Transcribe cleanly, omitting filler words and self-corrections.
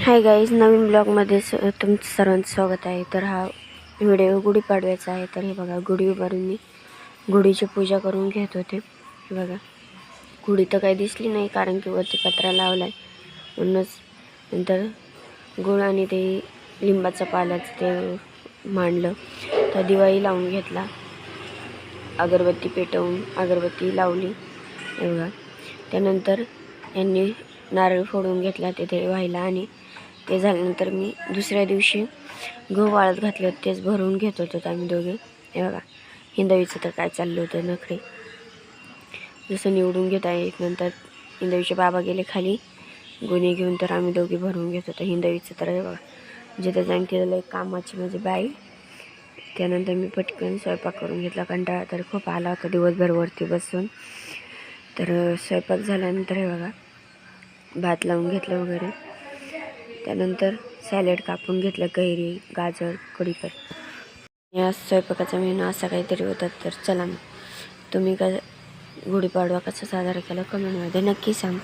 Hi guys, नवीन ब्लॉगमध्ये तुमचं सर्वांचं स्वागत आहे. तर हा व्हिडिओ गुढीपाडव्याचा आहे. तर हे बघा, गुढी उभारून मी गुढीची पूजा करून घेत होते. हे बघा, गुढी तर काही दिसली नाही कारण की वरती पत्रा लावला आहे म्हणूनच. नंतर गुळ आणि ते लिंबाचं पाल्याचं ते मांडलं. तर दिवाळी लावून घेतला, अगरबत्ती पेटवून अगरबत्ती लावली. हे बघा, त्यानंतर यांनी नारळ फोडून घेतला तिथे व्हायला. आणि ते झाल्यानंतर मी दुसऱ्या दिवशी गहू वाळत घातले होते, तेच भरून घेत होतो आम्ही दोघे. हे बघा, हिंदवीचं तर काय चाललं होतं नखरे, जसं निवडून घेत आहे. नंतर हिंदवीचे बाबा गेले खाली गुन्हे घेऊन, तर आम्ही दोघे भरून घेत होतो हिंदवीचं. तर हे बघा, जिथं जाऊन केलेलं एक कामाची माझी बाई. त्यानंतर मी पटकन स्वयंपाक करून घेतला, कंटाळा तर खूप आला होता दिवसभर वरती बसून. तर स्वयंपाक झाल्यानंतर हे बघा, भात लावून घेतलं वगैरे. त्यानंतर सॅलेड कापून घेतलं, कैरी, गाजर, कढीपत्ता. या स्वयंपाकाचा मेनू असा काहीतरी होता. तर चला मग, तुम्ही का गुढीपाडवा कसा साजरा केला कमेंटमध्ये नक्की सांग.